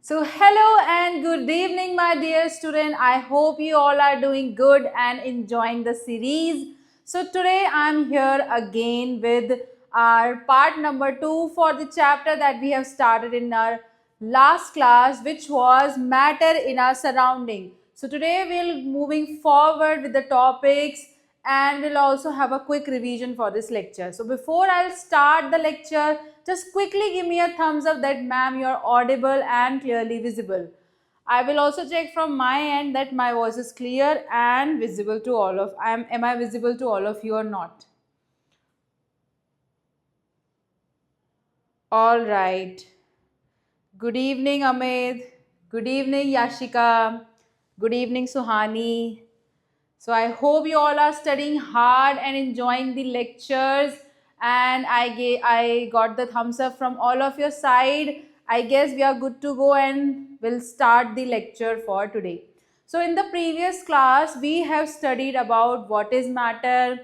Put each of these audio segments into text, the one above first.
Hello and good evening, my dear student. I hope you all are doing good and enjoying the series. So, today I'm here again with our part number 2 for the chapter that we have started in our last class, which was matter in our surrounding. So, today we'll moving forward with the topics and we'll also have a quick revision for this lecture. So, before I'll start the lecture, just quickly give me a thumbs up that ma'am you are audible and clearly visible. I will also check from my end that my voice is clear and visible to all of am I visible to all of you or not? All right. Good evening Amit. Good evening Yashika. Good evening Suhani. So I hope you all are studying hard and enjoying the lectures. And I got the thumbs up from all of your side. I guess we are good to go and we'll start the lecture for today. So in the previous class, we have studied about what is matter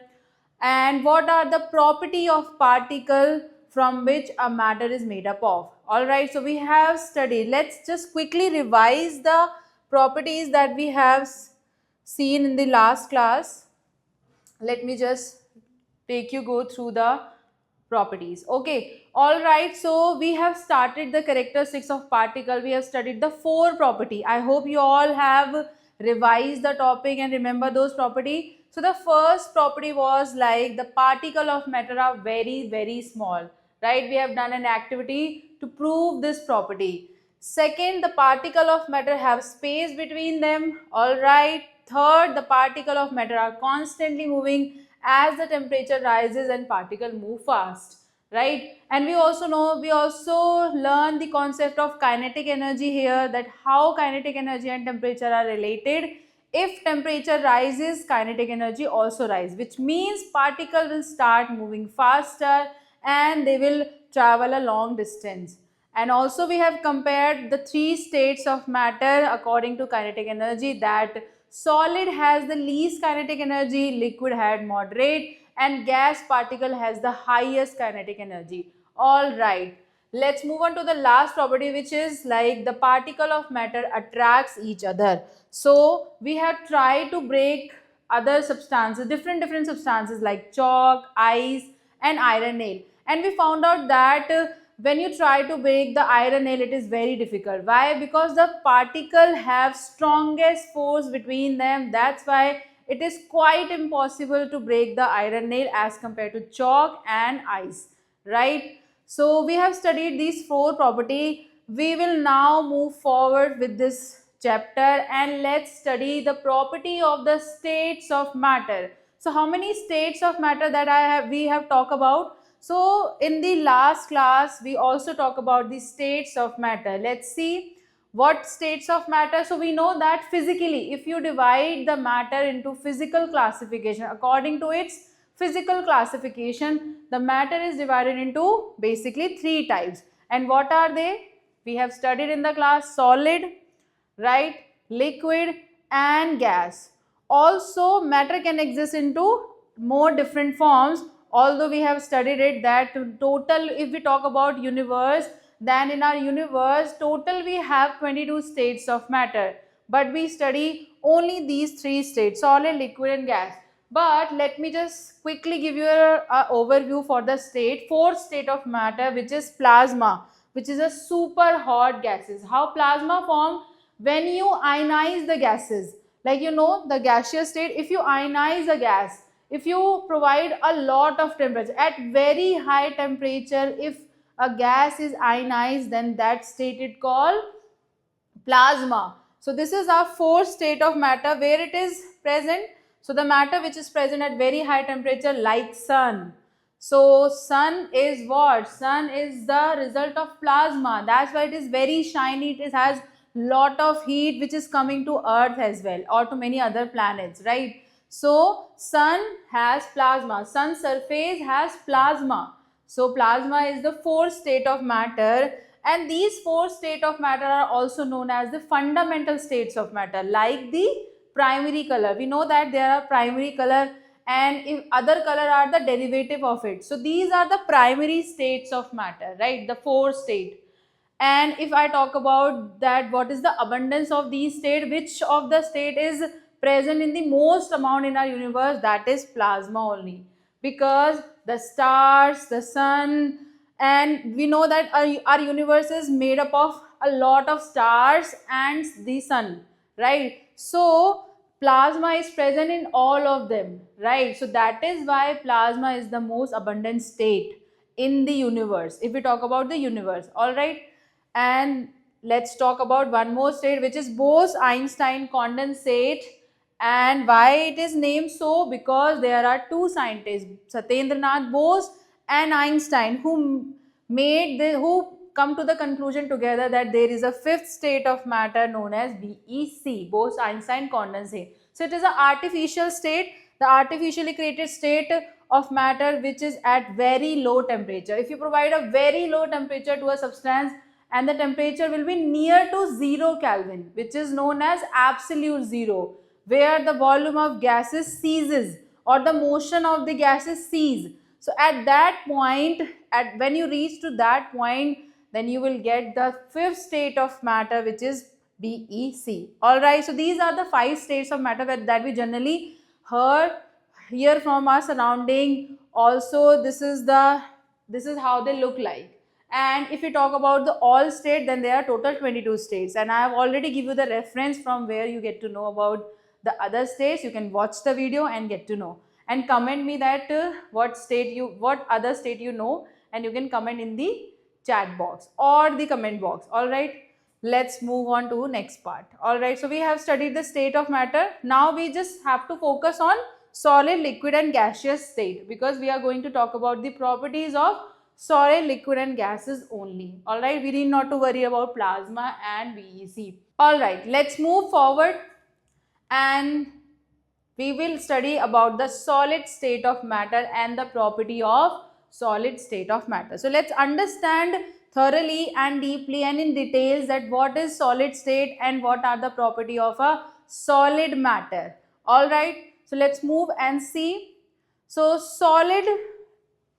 and what are the property of particle from which a matter is made up of. All right, so we have studied. Let's just quickly revise the properties that we have seen in the last class. Let me just take you go through the properties. Okay, all right, so we have started the characteristics of particle. We have studied the four property. I hope you all have revised the topic and remember those property. So the first property was like the particle of matter are very small, right? We have done an activity to prove this property. Second, the particle of matter have space between them. All right. Third, the particle of matter are constantly moving as the temperature rises and particle move fast. Right. And we also learn the concept of kinetic energy here, that how kinetic energy and temperature are related. If temperature rises, kinetic energy also rises, which means particle will start moving faster and they will travel a long distance. And also we have compared the three states of matter according to kinetic energy, that solid has the least kinetic energy, liquid had moderate, and gas particle has the highest kinetic energy. All right. Let's move on to the last property, which is like the particle of matter attracts each other. So we have tried to break other substances, different substances like chalk, ice, and iron nail. And we found out that when you try to break the iron nail, it is very difficult. Why? Because the particle have strongest force between them. That's why it is quite impossible to break the iron nail as compared to chalk and ice, right? So we have studied these four property. We will now move forward with this chapter and let's study the property of the states of matter. So how many states of matter that we have talked about? So in the last class, we also talk about the states of matter. Let's see what states of matter. So we know that physically, if you divide the matter into physical classification, according to its physical classification, the matter is divided into basically three types. And what are they? We have studied in the class: solid, right, liquid, and gas. Also, matter can exist into more different forms, although we have studied it that total, if we talk about universe, then in our universe total we have 22 states of matter, but we study only these three states: solid, liquid, and gas. But let me just quickly give you a overview for the fourth state of matter, which is plasma, which is a super hot gases. How plasma form? When you ionize the gases, like the gaseous state, if you ionize a gas, if you provide a lot of temperature at very high temperature, if a gas is ionized, then that state is called plasma. So this is our fourth state of matter where it is present. So the matter which is present at very high temperature, like sun. So sun is what? Sun is the result of plasma. That's why it is very shiny. It has lot of heat which is coming to earth as well, or to many other planets, right? So sun has plasma. Sun surface has plasma. So plasma is the fourth state of matter, and these four states of matter are also known as the fundamental states of matter, like the primary color. We know that there are primary color and if other color are the derivative of it. So these are the primary states of matter, right? The four state. And if I talk about that, what is the abundance of these state, which of the state is present in the most amount in our universe, that is plasma only. Because the stars, the sun, and we know that our universe is made up of a lot of stars and the sun, right? So plasma is present in all of them, right? So that is why plasma is the most abundant state in the universe, if we talk about the universe. All right, and let's talk about one more state, which is Bose-Einstein condensate. And why it is named so? Because there are two scientists, Satyendranath Bose and Einstein, who come to the conclusion together that there is a fifth state of matter known as BEC, Bose-Einstein condensate. So it is an artificial state, the artificially created state of matter which is at very low temperature. If you provide a very low temperature to a substance, and the temperature will be near to 0 Kelvin, which is known as absolute zero, where the volume of gases ceases or the motion of the gases cease. So at that point, when you reach to that point, then you will get the fifth state of matter, which is BEC. Alright, so these are the 5 states of matter that we generally hear from our surrounding. Also, this is how they look like. And if we talk about the all state, then there are total 22 states, and I have already give you the reference from where you get to know about the other states. You can watch the video and get to know, and comment me that what other state you know, and you can comment in the chat box or the comment box. All right, let's move on to next part. All right, so we have studied the state of matter. Now we just have to focus on solid, liquid and gaseous state, because we are going to talk about the properties of solid, liquid and gases only. Alright, we need not to worry about plasma and BEC. Alright, let's move forward and we will study about the solid state of matter and the property of solid state of matter. So let's understand thoroughly and deeply and in details that what is solid state and what are the property of a solid matter. Alright, so let's move and see. So solid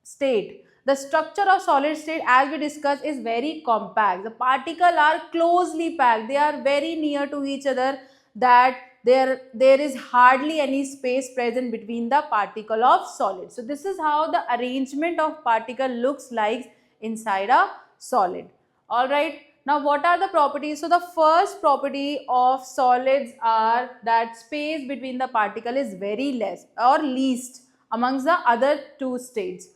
state. The structure of solid state, as we discussed, is very compact. The particles are closely packed. They are very near to each other, that there is hardly any space present between the particle of solid. So this is how the arrangement of particle looks like inside a solid. Alright. Now what are the properties? So the first property of solids are that space between the particle is very less or least amongst the other two states.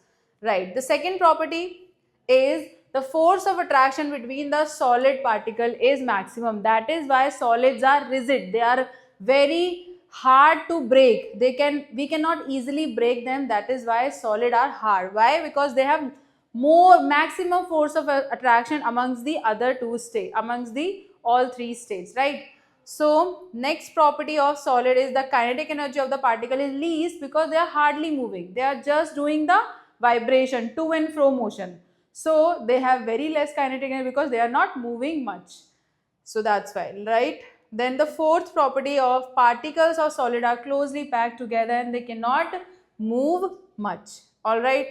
Right. The second property is the force of attraction between the solid particle is maximum. That is why solids are rigid. They are very hard to break. We cannot easily break them. That is why solid are hard. Why? Because they have maximum force of attraction amongst the other two states, amongst the all three states, right? So next property of solid is the kinetic energy of the particle is least, because they are hardly moving. They are just doing the vibration, to and fro motion. So they have very less kinetic energy because they are not moving much. So that's why, right? Then the fourth property of particles of solid are closely packed together and they cannot move much. Alright.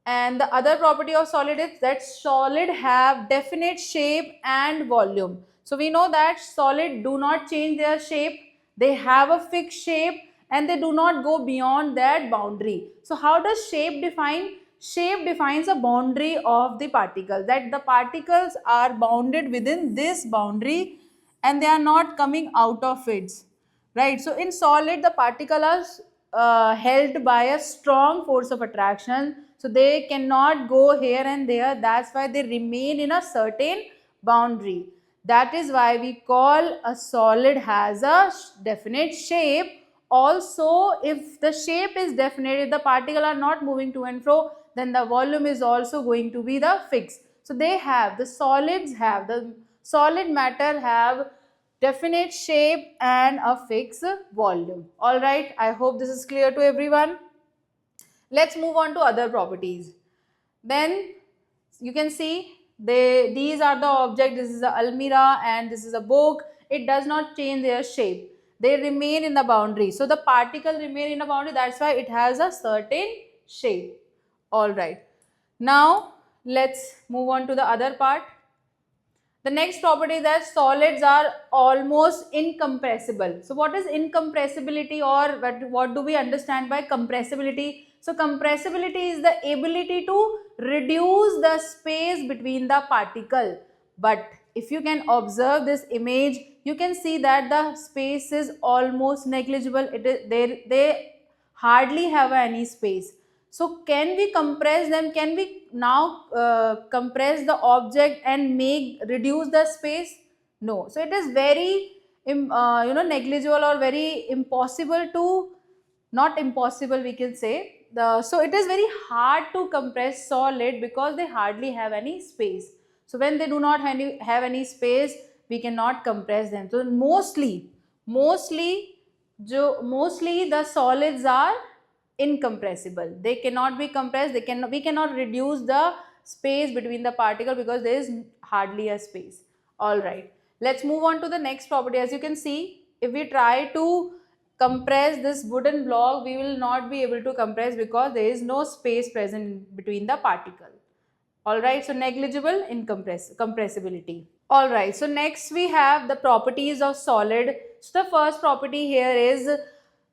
And the other property of solid is that solid have definite shape and volume. So we know that solid do not change their shape. They have a fixed shape and they do not go beyond that boundary. So how does shape define? Shape defines a boundary of the particle, that the particles are bounded within this boundary and they are not coming out of it, right? So in solid, the particles are held by a strong force of attraction, so they cannot go here and there. That's why they remain in a certain boundary. That is why we call a solid has a definite shape. Also, if the shape is definite, if the particle are not moving to and fro, then the volume is also going to be the fixed. So the solid matter have definite shape and a fixed volume. Alright, I hope this is clear to everyone. Let's move on to other properties. Then you can see these are the objects. This is a almirah and this is a book. It does not change their shape. They remain in the boundary. So the particle remain in a boundary. That's why it has a certain shape. Alright. Now let's move on to the other part. The next property is that solids are almost incompressible. So what is incompressibility, or what do we understand by compressibility? So compressibility is the ability to reduce the space between the particle. But if you can observe this image, you can see that the space is almost negligible. They hardly have any space. So can we compress them? Can we now compress the object and reduce the space? No. So it is very negligible, or very impossible to, not impossible we can say. So it is very hard to compress solid because they hardly have any space. So when they do not have any space, we cannot compress them. So mostly the solids are incompressible. They cannot be compressed. We cannot reduce the space between the particle because there is hardly a space. All right. Let's move on to the next property. As you can see, if we try to compress this wooden block, we will not be able to compress because there is no space present between the particle. Alright, so negligible compressibility. Alright, so next we have the properties of solid. So the first property here is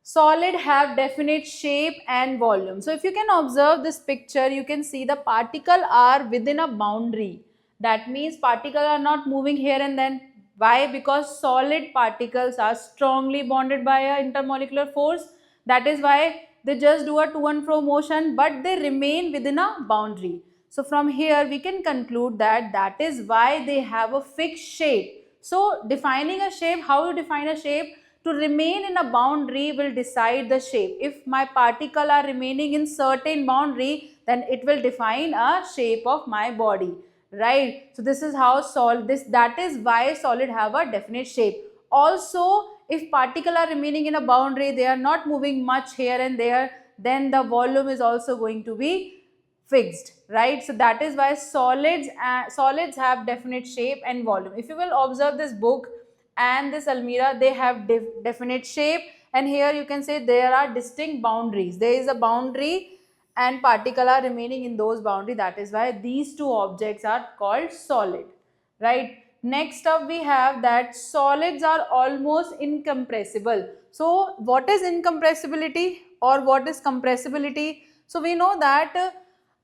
solid have definite shape and volume. So if you can observe this picture, you can see the particle are within a boundary. That means particles are not moving here and then. Why? Because solid particles are strongly bonded by an intermolecular force. That is why they just do a to and fro motion, but they remain within a boundary. So from here we can conclude that that is why they have a fixed shape. So defining a shape, how you define a shape? To remain in a boundary will decide the shape. If my particle are remaining in certain boundary, then it will define a shape of my body, right? So this is how that is why solid have a definite shape. Also, if particle are remaining in a boundary, they are not moving much here and there, then the volume is also going to be fixed, right? So that is why solids have definite shape and volume. If you will observe this book and this almirah, they have definite shape, and here you can say there are distinct boundaries. There is a boundary and particle are remaining in those boundaries. That is why these two objects are called solid, right? Next up we have that solids are almost incompressible. So what is incompressibility or what is compressibility? So we know that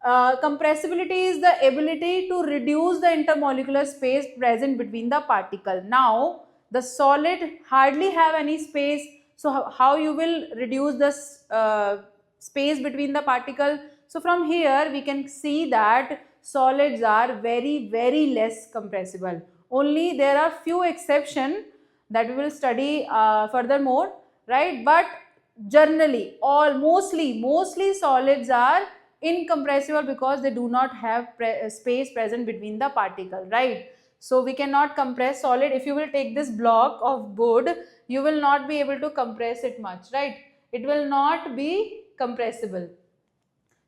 compressibility is the ability to reduce the intermolecular space present between the particle. Now the solid hardly have any space, so how you will reduce this space between the particle? So from here we can see that solids are very less compressible. Only there are few exceptions that we will study furthermore, right? But generally mostly solids are incompressible because they do not have space present between the particle, right? So we cannot compress solid. If you will take this block of wood, you will not be able to compress it much, right? It will not be compressible.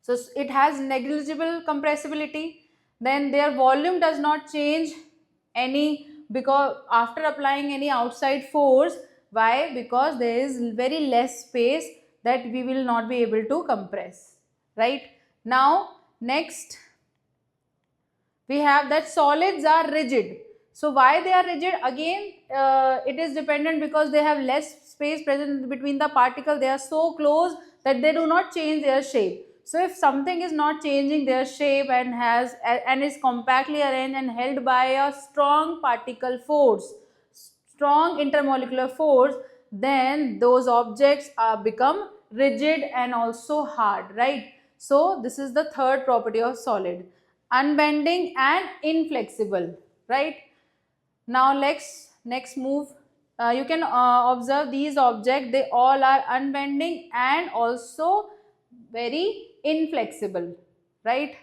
So it has negligible compressibility. Then their volume does not change any because after applying any outside force. Why? Because there is very less space that we will not be able to compress, right? Now next we have that solids are rigid. So why they are rigid? Again, it is dependent because they have less space present between the particle. They are so close that they do not change their shape. So if something is not changing their shape and is compactly arranged and held by a strong particle force, strong intermolecular force, then those objects become rigid and also hard, right? So this is the third property of solid, unbending and inflexible, right? Now next move, you can observe these objects, they all are unbending and also very inflexible, right?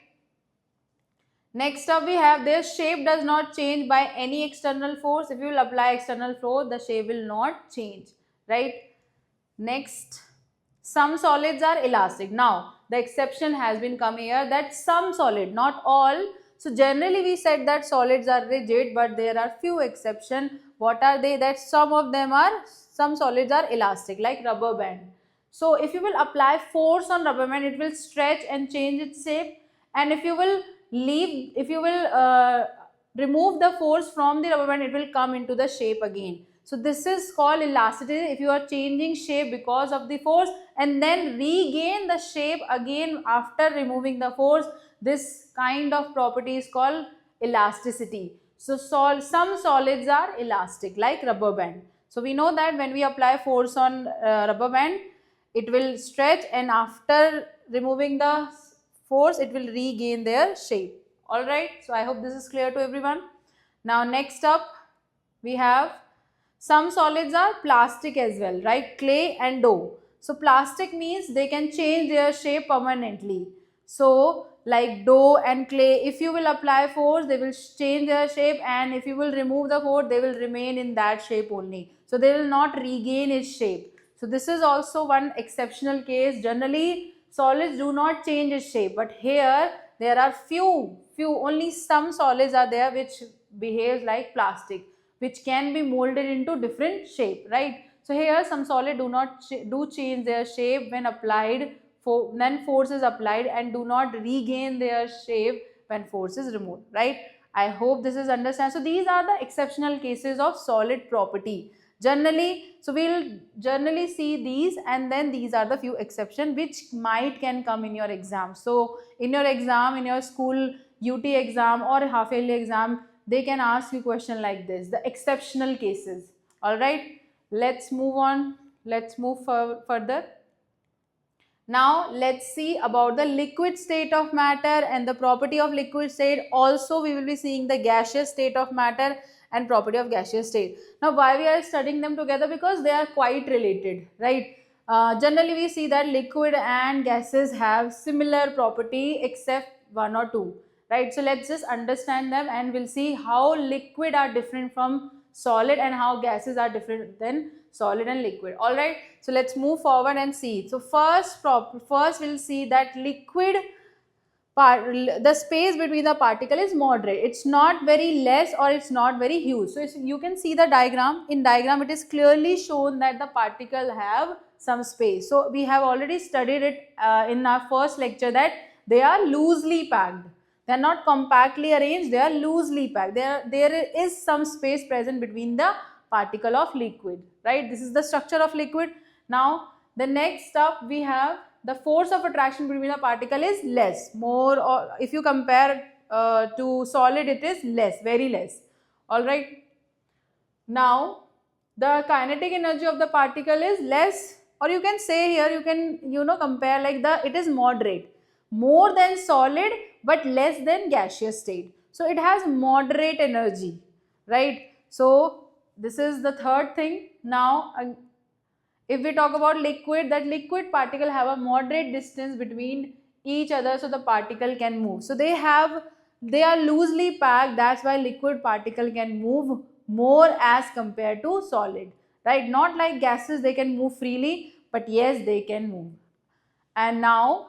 Next up we have their shape does not change by any external force. If you will apply external force, the shape will not change, right? Next, some solids are elastic. Now the exception has been come here that some solid, not all. So generally we said that solids are rigid, but there are few exceptions. What are they? That some solids are elastic, like rubber band. So if you will apply force on rubber band, it will stretch and change its shape. And if you will remove the force from the rubber band, it will come into the shape again. So this is called elasticity. If you are changing shape because of the force and then regain the shape again after removing the force, this kind of property is called elasticity. So some solids are elastic like rubber band. So we know that when we apply force on rubber band, it will stretch, and after removing the force it will regain their shape. Alright, so I hope this is clear to everyone. Now next up we have some solids are plastic as well, right? Clay and dough. So plastic means they can change their shape permanently. So like dough and clay, if you will apply force, they will change their shape, and if you will remove the force, they will remain in that shape only. So they will not regain its shape. So this is also one exceptional case. Generally solids do not change its shape, but here there are few only some solids are there which behaves like plastic, which can be molded into different shape, right? So here some solid do not do change their shape when applied, when force is applied, and do not regain their shape when force is removed, right? I hope this is understand. So these are the exceptional cases of solid property. Generally, so we'll generally see these, and then these are the few exceptions which might can come in your exam. So in your exam, in your school UT exam or half yearly exam, they can ask you question like this, the exceptional cases. All right, let's move on. Let's move further. Now let's see about the liquid state of matter and the property of liquid state. Also we will be seeing the gaseous state of matter and property of gaseous state. Now why we are studying them together? Because they are quite related, right? Generally we see that liquid and gases have similar property except one or two, right? So let's just understand them and we'll see how liquid are different from solid and how gases are different than solid and liquid. All right, so let's move forward and see. So first we'll see that liquid the space between the particle is moderate. It's not very less or it's not very huge. So you can see the diagram. In diagram it is clearly shown that the particle have some space. So we have already studied it in our first lecture that they are loosely packed. They are not compactly arranged, they are loosely packed. There is some space present between the particle of liquid, right? This is the structure of liquid. Now the next up we have the force of attraction between the particle is less, more, or if you compare to solid it is less, very less. All right. Now the kinetic energy of the particle is less, or you can say here you can compare like it is moderate, more than solid but less than gaseous state. So it has moderate energy, right? So this is the third thing. Now if we talk about liquid, that liquid particle have a moderate distance between each other, so the particle can move. So they are loosely packed, that's why liquid particle can move more as compared to solid, right? Not like gases, they can move freely, but yes, they can move. And now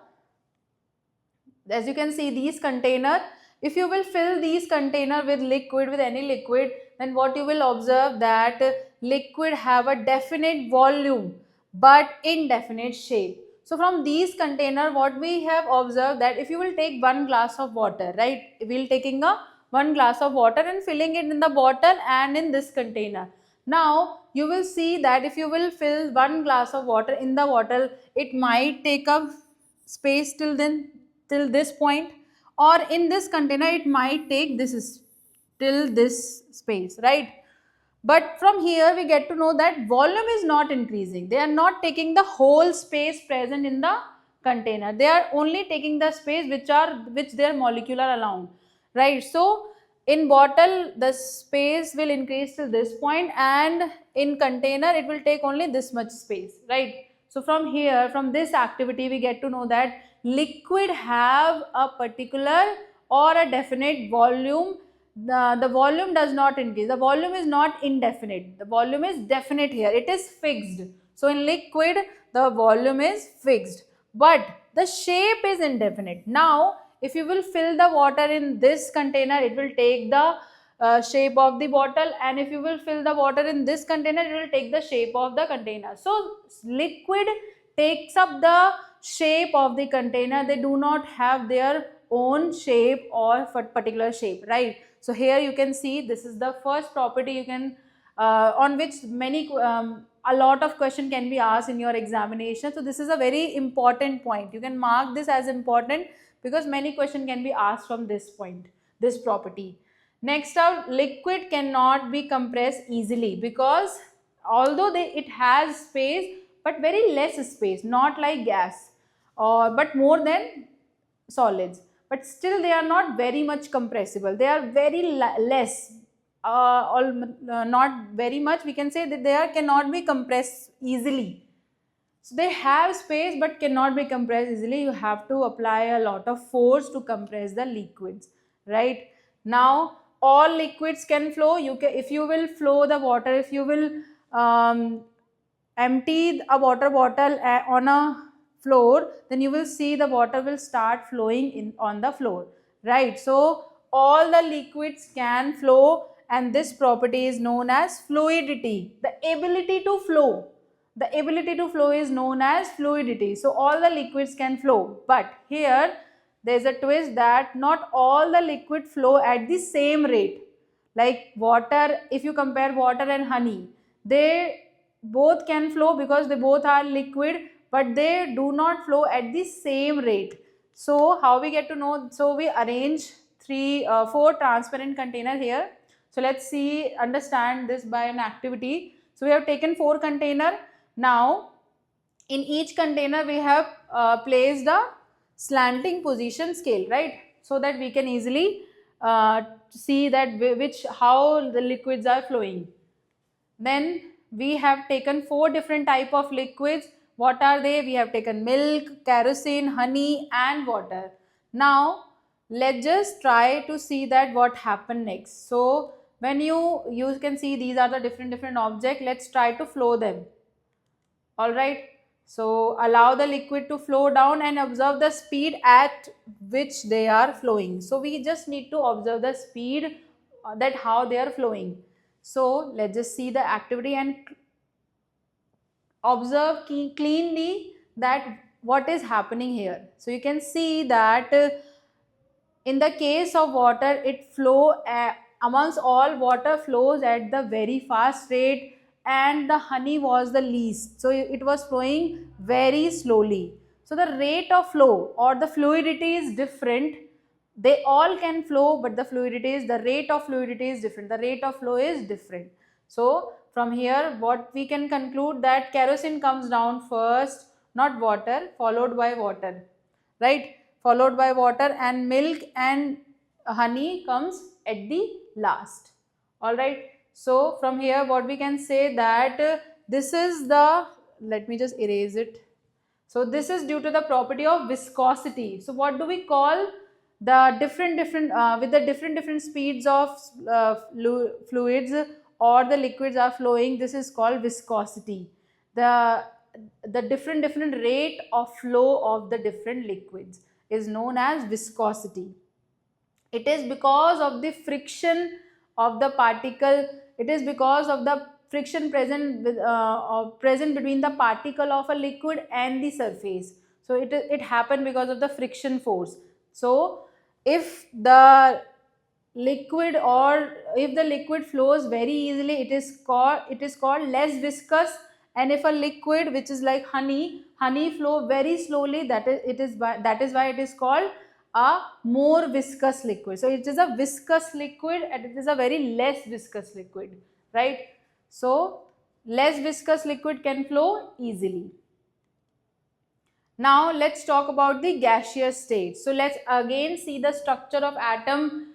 as you can see these container, if you will fill these container with liquid, with any liquid, then what you will observe that liquid have a definite volume but indefinite shape. So from these container what we have observed that if you will take one glass of water, right, we will taking a one glass of water and filling it in the bottle and in this container. Now you will see that if you will fill one glass of water in the bottle, it might take up space till this point, or in this container it might take this till this space, right? But from here we get to know that volume is not increasing. They are not taking the whole space present in the container. They are only taking the space which their molecular allowed, right? So in bottle the space will increase till this point, and in container it will take only this much space, right? So from here, from this activity we get to know that liquid have a particular or a definite volume. The volume does not increase. The volume is not indefinite. The volume is definite here. It is fixed. So in liquid, the volume is fixed, but the shape is indefinite. Now, if you will fill the water in this container, it will take the shape of the bottle, and if you will fill the water in this container, it will take the shape of the container. So liquid takes up the shape of the container. They do not have their own shape or particular shape, right? So here you can see this is the first property you can on which a lot of question can be asked in your examination. So this is a very important point. You can mark this as important because many question can be asked from this point, this property. Next up, liquid cannot be compressed easily because although it has space but very less space, not like gas but more than solids, but still they are not very much compressible. They are very less, not very much. We can say that they cannot be compressed easily. So they have space but cannot be compressed easily. You have to apply a lot of force to compress the liquids, right? Now all liquids can flow. If you will flow the water, if you will empty a water bottle on a floor, then you will see the water will start flowing on the floor, right? So all the liquids can flow, and this property is known as fluidity. The ability to flow. The ability to flow is known as fluidity. So all the liquids can flow, but here there is a twist that not all the liquid flow at the same rate. Like water, if you compare water and honey, they both can flow because they both are liquid, but they do not flow at the same rate. So how we get to know? So we arrange four transparent container here. So let's understand this by an activity. So we have taken 4 container. Now in each container we have placed a slanting position scale, right? So that we can easily see that how the liquids are flowing. Then we have taken 4 different type of liquids. What are they? We have taken milk, kerosene, honey and water. Now let's just try to see that what happened next. So when you can see these are the different objects. Let's try to flow them. Alright. So allow the liquid to flow down and observe the speed at which they are flowing. So we just need to observe the speed, that how they are flowing. So let's just see the activity and observe cleanly that what is happening here. So you can see that in the case of water, it flow amongst all water flows at the very fast rate, and the honey was the least. So it was flowing very slowly. So the rate of flow or the fluidity is different. They all can flow, but the rate of fluidity is different. The rate of flow is different. So from here what we can conclude that kerosene comes down first, not water, followed by water, right? Followed by water, and milk and honey comes at the last. Alright. So from here what we can say that this is the, let me just erase it. So this is due to the property of viscosity. So what do we call the with the different speeds of fluids or the liquids are flowing? This is called viscosity. The different rate of flow of the different liquids is known as viscosity. It is because of the friction of the particle. It is because of the friction present between the particle of a liquid and the surface. So it happened because of the friction force. So if the liquid flows very easily, it is called less viscous. And if a liquid which is like honey flow very slowly, that is why it is called a more viscous liquid. So it is a viscous liquid and it is a very less viscous liquid, right? So less viscous liquid can flow easily. Now let's talk about the gaseous state. So let's again see the structure of atom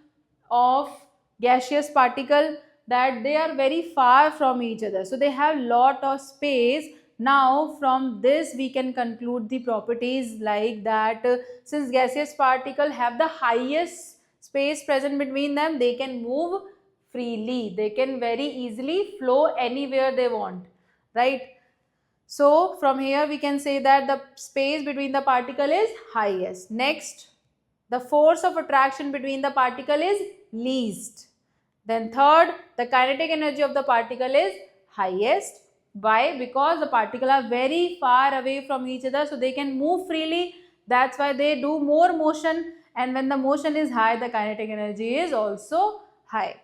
of gaseous particle, that they are very far from each other. So they have lot of space. Now from this we can conclude the properties like that since gaseous particle have the highest space present between them, they can move freely. They can very easily flow anywhere they want, right? So from here we can say that the space between the particle is highest. Next, the force of attraction between the particle is least. Then third, the kinetic energy of the particle is highest. Why? Because the particles are very far away from each other, so they can move freely. That's why they do more motion and when the motion is high, the kinetic energy is also high,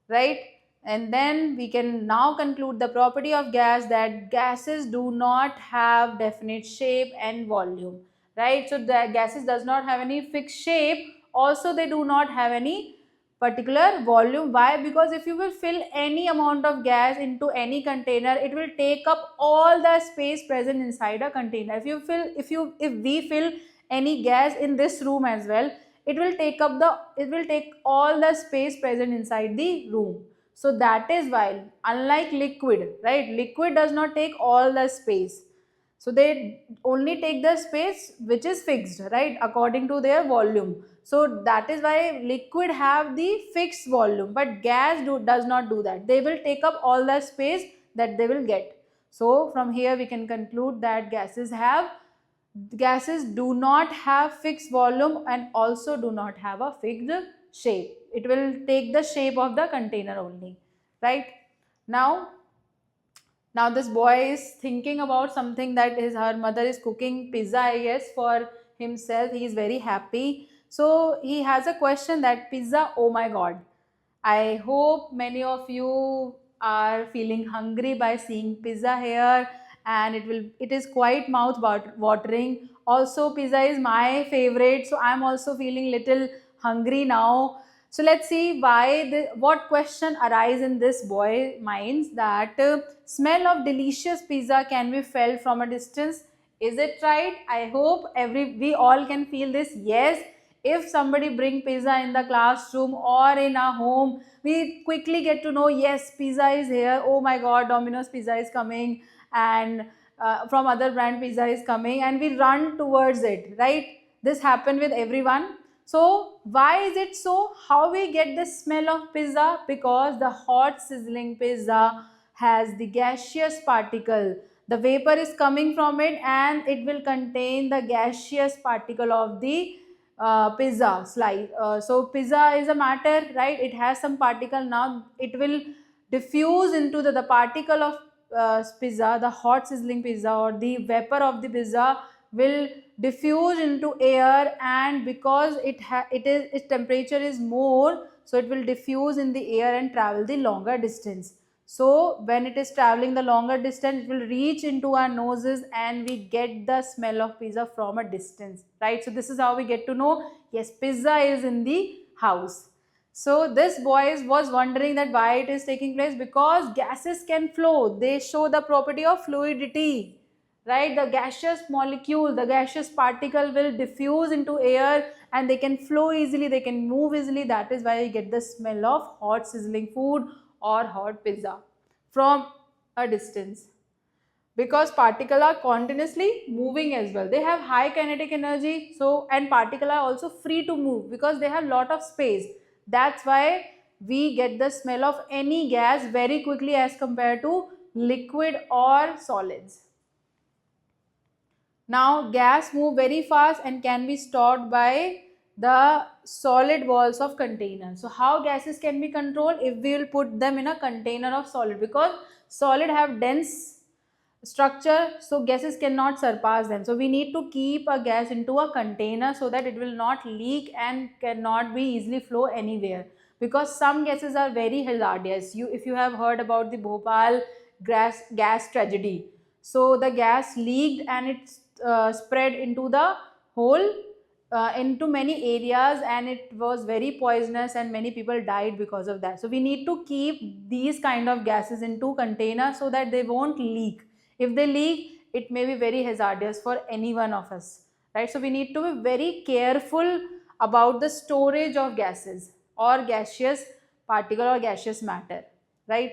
right? And then we can now conclude the property of gas, that gases do not have definite shape and volume, right? So the gases does not have any fixed shape, also they do not have any particular volume. Why? Because if you will fill any amount of gas into any container, it will take up all the space present inside a container. If we fill any gas in this room as well, it will take all the space present inside the room. So that is why, unlike liquid, right, liquid does not take all the space, so they only take the space which is fixed, right, according to their volume. So that is why liquid have the fixed volume, but gas does not do that. They will take up all the space that they will get. So from here we can conclude that gases do not have fixed volume and also do not have a fixed shape. It will take the shape of the container only, right? Now this boy is thinking about something, that her mother is cooking pizza, I guess, for himself. He is very happy. So he has a question, that pizza, oh my god. I hope many of you are feeling hungry by seeing pizza here, and it is quite mouth watering. Also, pizza is my favorite, so I'm also feeling little hungry now. So let's see what question arise in this boy minds, that smell of delicious pizza can be felt from a distance. Is it right? I hope we all can feel this. Yes, if somebody bring pizza in the classroom or in our home, we quickly get to know, yes, pizza is here. Oh my god, Domino's pizza is coming, and from other brand pizza is coming, and we run towards it, right? This happened with everyone. So why is it so? How we get the smell of pizza? Because the hot sizzling pizza has the gaseous particle. The vapor is coming from it, and it will contain the gaseous particle of the pizza slice. So pizza is a matter, right? It has some particle. Now it will diffuse into the particle of pizza, the hot sizzling pizza or the vapor of the pizza will diffuse into air, and because its temperature is more, so it will diffuse in the air and travel the longer distance. So when it is traveling the longer distance, it will reach into our noses, and we get the smell of pizza from a distance, right? So this is how we get to know, yes, pizza is in the house. So this boy was wondering that why it is taking place, because gases can flow. They show the property of fluidity, right? The gaseous molecule, the gaseous particle will diffuse into air, and they can flow easily, they can move easily. That is why you get the smell of hot sizzling food or hot pizza from a distance, because particles are continuously moving as well. They have high kinetic energy, so, and particles are also free to move because they have lot of space. That's why we get the smell of any gas very quickly as compared to liquid or solids. Now gas move very fast and can be stored by the solid walls of containers. So how gases can be controlled? If we will put them in a container of solid, because solid have dense structure, so gases cannot surpass them. So we need to keep a gas into a container so that it will not leak and cannot be easily flow anywhere, because some gases are very hazardous. If you have heard about the Bhopal gas tragedy, so the gas leaked and it spread into the whole into many areas, and it was very poisonous and many people died because of that. So we need to keep these kind of gases into containers so that they won't leak. If they leak, it may be very hazardous for any one of us, right? So we need to be very careful about the storage of gases or gaseous particle or gaseous matter, right?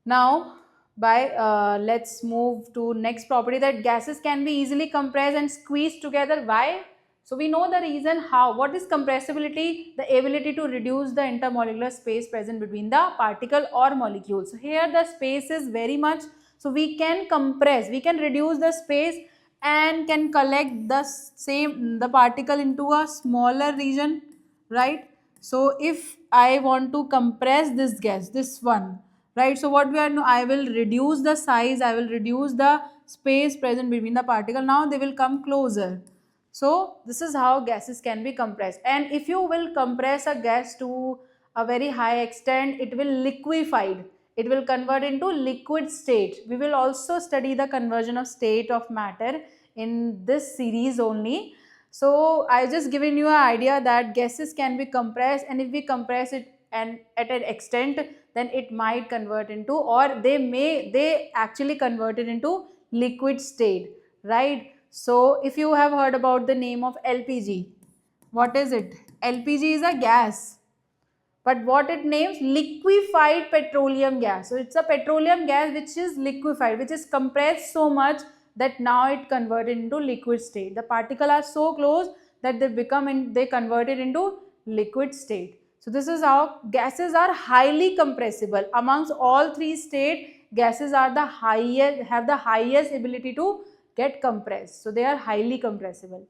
Now let's move to next property, that gases can be easily compressed and squeezed together. Why? So we know the reason how. What is compressibility? The ability to reduce the intermolecular space present between the particle or molecule. So here the space is very much, so we can compress, we can reduce the space and can collect the particle into a smaller region, right? So if I want to compress this gas, this one, right? So what we are doing, I will reduce the size, I will reduce the space present between the particle. Now they will come closer. So this is how gases can be compressed. And if you will compress a gas to a very high extent, it will liquefied. It will convert into liquid state. We will also study the conversion of state of matter in this series only. So I just given you an idea that gases can be compressed, and if we compress it and at an extent, then it might convert into, or they actually convert it into liquid state, right? So if you have heard about the name of LPG, what is it? LPG is a gas, but what it names? Liquefied petroleum gas. So it's a petroleum gas which is liquefied, which is compressed so much that now it converted into liquid state. The particles are so close that they convert it into liquid state. So this is how gases are highly compressible. Amongst all three states, gases are the highest, have the highest ability to get compressed. So they are highly compressible.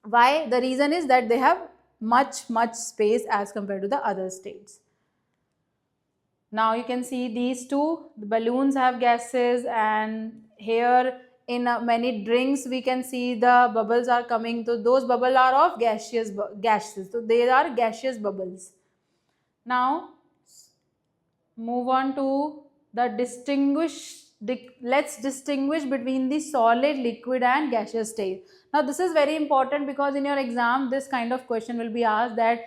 Why? The reason is that they have much space as compared to the other states. Now you can see these two, the balloons have gases, and here in many drinks we can see the bubbles are coming. So those bubbles are of gaseous gases. So they are gaseous bubbles. Now move on to the let's distinguish between the solid, liquid and gaseous state. Now this is very important because in your exam this kind of question will be asked that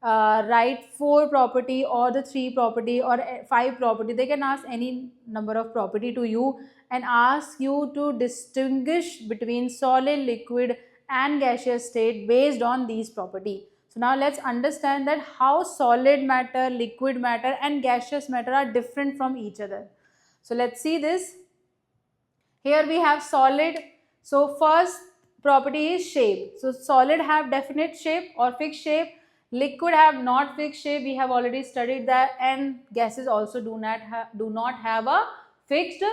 write 4 property or the 3 property or 5 property. They can ask any number of property to you and ask you to distinguish between solid, liquid and gaseous state based on these property. So now let's understand that how solid matter, liquid matter and gaseous matter are different from each other. So let's see this. Here we have solid. So first property is shape. So solid have definite shape or fixed shape. Liquid have not fixed shape. We have already studied that, and gases also do not have a fixed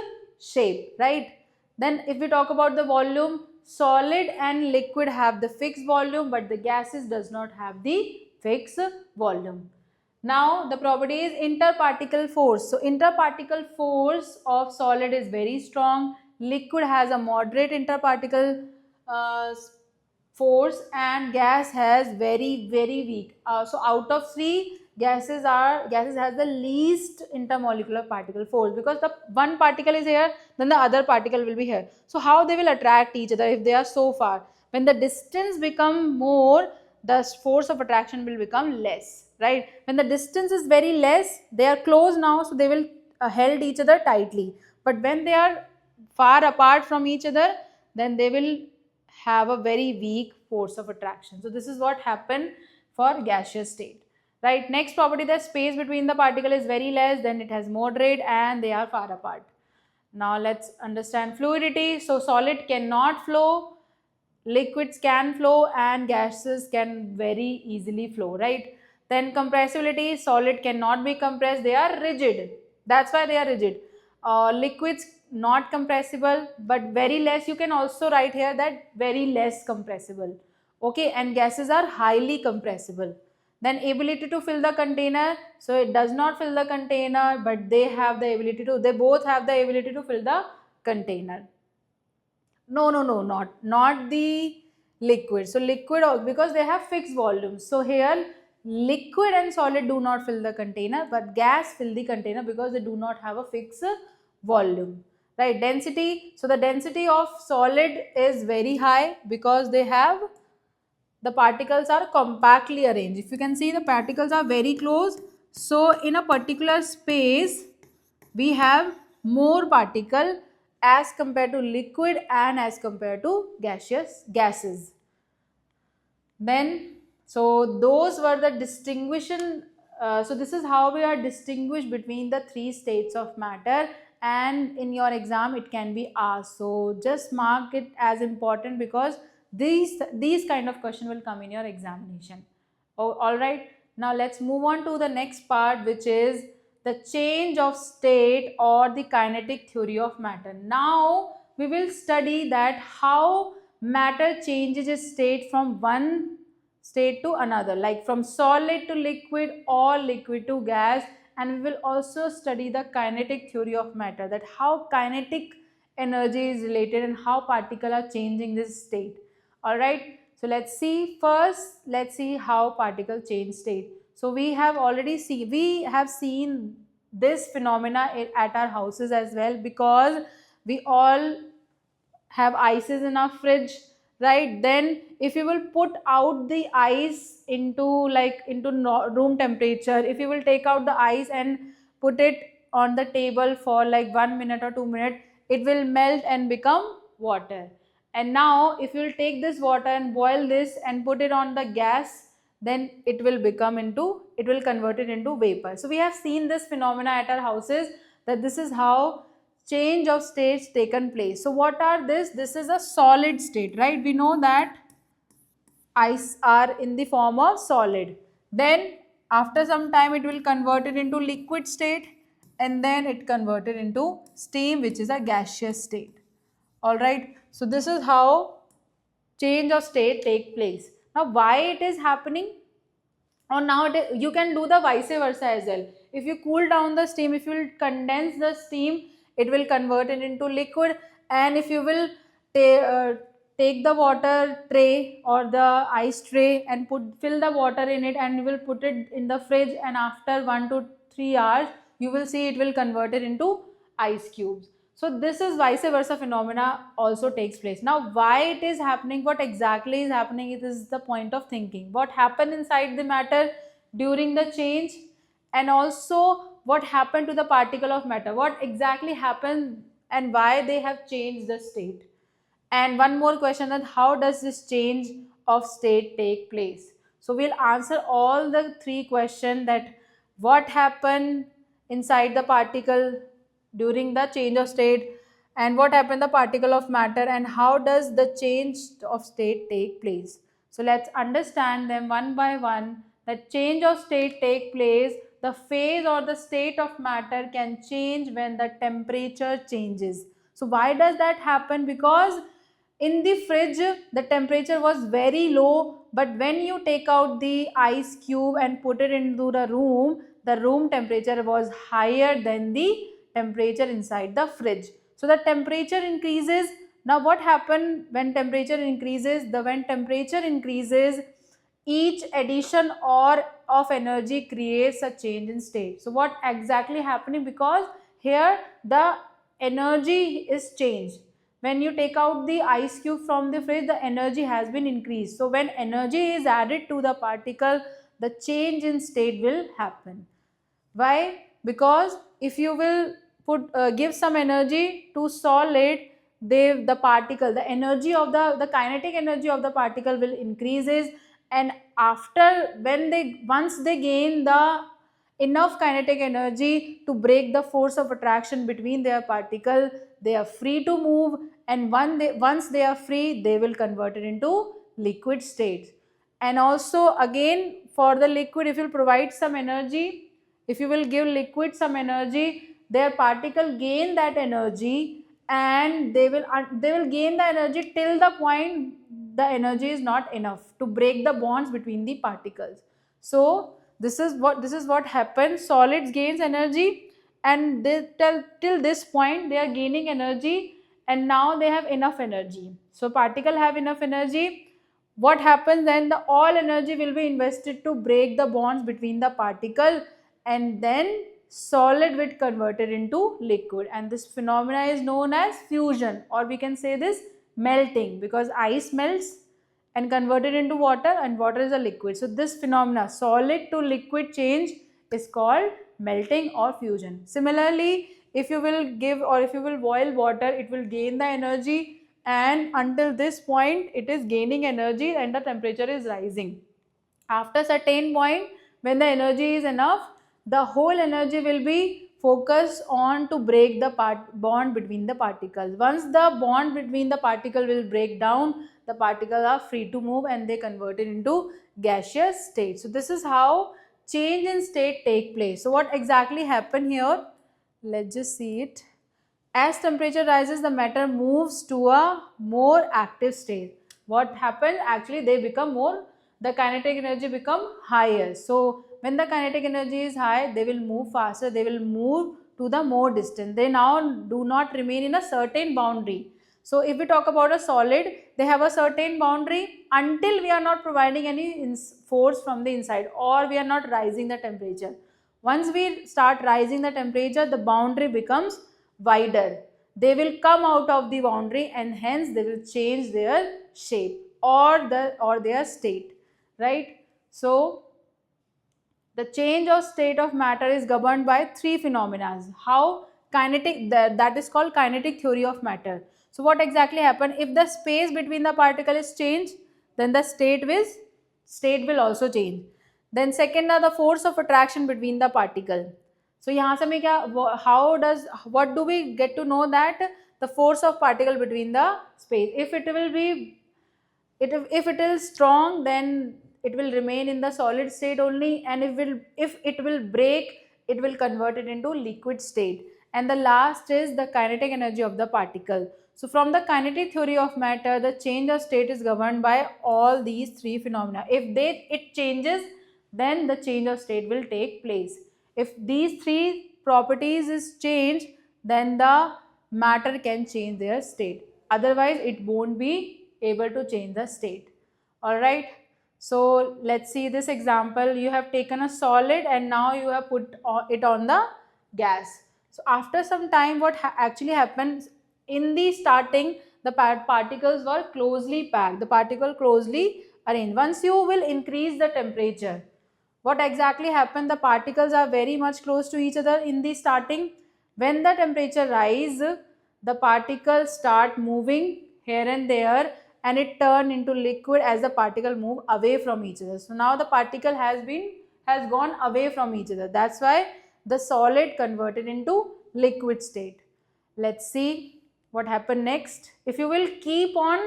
shape, right? Then if we talk about the volume, solid and liquid have the fixed volume, but the gases does not have the fixed volume. Now the property is interparticle force. So interparticle force of solid is very strong. Liquid has a moderate interparticle force, and gas has very weak. So out of three, gases has the least intermolecular particle force, because the one particle is here, then the other particle will be here. So how they will attract each other if they are so far? When the distance become more, the force of attraction will become less, right? When the distance is very less, they are close now, so they will held each other tightly. But when they are far apart from each other, then they will have a very weak force of attraction. So this is what happened for gaseous state, right? Next property, the space between the particle is very less, then it has moderate and they are far apart. Now let's understand fluidity. So solid cannot flow, liquids can flow, and gases can very easily flow, right? Then compressibility, solid cannot be compressed, they are rigid. That's why they are rigid. Liquids not compressible, but very less. You can also write here that very less compressible. Okay, and gases are highly compressible. Then ability to fill the container. So it does not fill the container, but they both have the ability to fill the container. No, not the liquid. So liquid, because they have fixed volumes. So here liquid and solid do not fill the container, but gas fill the container because they do not have a fixed volume, right? Density. So the density of solid is very high because the particles are compactly arranged. If you can see, the particles are very close. So in a particular space, we have more particle as compared to liquid and as compared to gases. Then, so those were the distinguishing. So this is how we are distinguished between the three states of matter, and in your exam it can be asked. So just mark it as important because these kind of question will come in your examination. Oh, all right. Now let's move on to the next part, which is the change of state or the kinetic theory of matter. Now we will study that how matter changes its state from one state to another, like from solid to liquid or liquid to gas. And we will also study the kinetic theory of matter, that how kinetic energy is related and how particles are changing this state. All right. So let's see first. Let's see how particle change state. So we have seen this phenomena at our houses as well, because we all have ices in our fridge, right? Then if you will put out the ice into room temperature, if you will take out the ice and put it on the table for like 1 minute or 2 minutes, it will melt and become water. And now if you will take this water and boil this and put it on the gas, then it will convert it into vapor. So we have seen this phenomena at our houses, that this is how change of states taken place. So what are this? This is a solid state, right? We know that ice are in the form of solid. Then after some time it will convert it into liquid state, and then it converted into steam, which is a gaseous state. All right. So this is how change of state take place. Now why it is happening? Or nowadays you can do the vice versa as well. If you cool down the steam, if you will condense the steam, it will convert it into liquid. And if you will take the water tray or the ice tray and fill the water in it, and you will put it in the fridge, and after 1 to 3 hours you will see it will convert it into ice cubes. So this is vice versa phenomena also takes place. Now why it is happening, what exactly is happening, it is the point of thinking. What happened inside the matter during the change, and also what happened to the particle of matter, what exactly happened and why they have changed the state. And one more question, that how does this change of state take place. So we'll answer all the three questions, that what happened inside the particle during the change of state, and what happened the particle of matter, and how does the change of state take place. So let's understand them one by one. The change of state take place, the phase or the state of matter can change when the temperature changes. So why does that happen? Because in the fridge the temperature was very low, but when you take out the ice cube and put it into the room temperature was higher than the temperature inside the fridge. So the temperature increases. Now what happened when temperature increases? When temperature increases, each addition or of energy creates a change in state. So what exactly happening? Because here the energy is changed. When you take out the ice cube from the fridge, the energy has been increased. So when energy is added to the particle, the change in state will happen. Why? Because if you will give some energy to solid, the particle, the energy of the kinetic energy of the particle will increases. And after once they gain the enough kinetic energy to break the force of attraction between their particle, they are free to move. And once they are free, they will convert it into liquid state. And also again, for the liquid, if you provide some energy, if you will give liquid some energy, their particle gain that energy, and they will gain the energy till the point the energy is not enough to break the bonds between the particles. So this is what happens. Solids gains energy, and till this point they are gaining energy, and now they have enough energy. So particle have enough energy. What happens then? The all energy will be invested to break the bonds between the particle, and then solid will converted into liquid, and this phenomena is known as fusion, or we can say this melting, because ice melts and converted into water, and water is a liquid. So this phenomena, solid to liquid change, is called melting or fusion. Similarly, if you will give or if you will boil water, it will gain the energy, and until this point it is gaining energy and the temperature is rising. After certain point, when the energy is enough, the whole energy will be focused on to break the bond between the particles. Once the bond between the particle will break down, the particles are free to move and they convert it into gaseous state. So this is how change in state take place. So what exactly happened here? Let's just see it. As temperature rises, the matter moves to a more active state. What happened? Actually, the kinetic energy become higher. So when the kinetic energy is high, they will move faster, they will move to the more distance. They now do not remain in a certain boundary. So if we talk about a solid, they have a certain boundary until we are not providing any force from the inside, or we are not rising the temperature. Once we start rising the temperature, the boundary becomes wider. They will come out of the boundary and hence they will change their shape or their state, right? So the change of state of matter is governed by three phenomena. How? Kinetic, that is called kinetic theory of matter. So what exactly happen? If the space between the particle is changed, then the state will also change. Then second are the force of attraction between the particle. So यहाँ से मैं क्या, how does, what do we get to know that the force of particle between the space? If it will be, if it is strong, then it will remain in the solid state only, and if it will break, it will convert it into liquid state. And the last is the kinetic energy of the particle. So from the kinetic theory of matter, the change of state is governed by all these three phenomena. If it changes, then the change of state will take place. If these three properties is changed, then the matter can change their state. Otherwise, it won't be able to change the state. All right. So let's see this example. You have taken a solid and now you have put it on the gas. So after some time, what actually happens, in the starting, the particles were closely packed, the particle closely arranged. Once you will increase the temperature, what exactly happened? The particles are very much close to each other in the starting. When the temperature rise, the particles start moving here and there, and it turn into liquid as the particle move away from each other. So now the particle has gone away from each other. That's why the solid converted into liquid state. Let's see what happened next. If you will keep on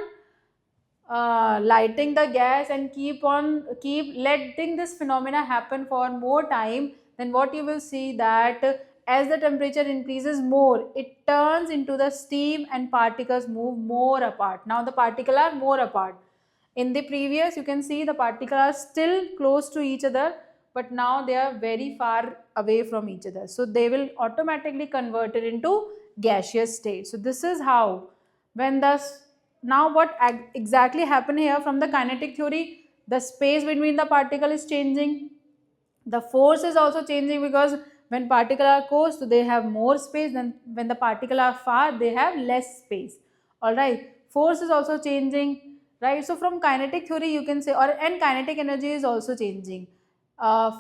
lighting the gas and keep letting this phenomena happen for more time, then what you will see that as the temperature increases more, it turns into the steam and particles move more apart. Now the particles are more apart. In the previous, you can see the particles are still close to each other, but now they are very far away from each other. So they will automatically convert it into gaseous state. So this is how, when the, now what exactly happened here from the kinetic theory, the space between the particle is changing, the force is also changing, because when particles are close, so they have more space, than when the particles are far, they have less space. All right, force is also changing, right? So from kinetic theory you can say, and kinetic energy is also changing.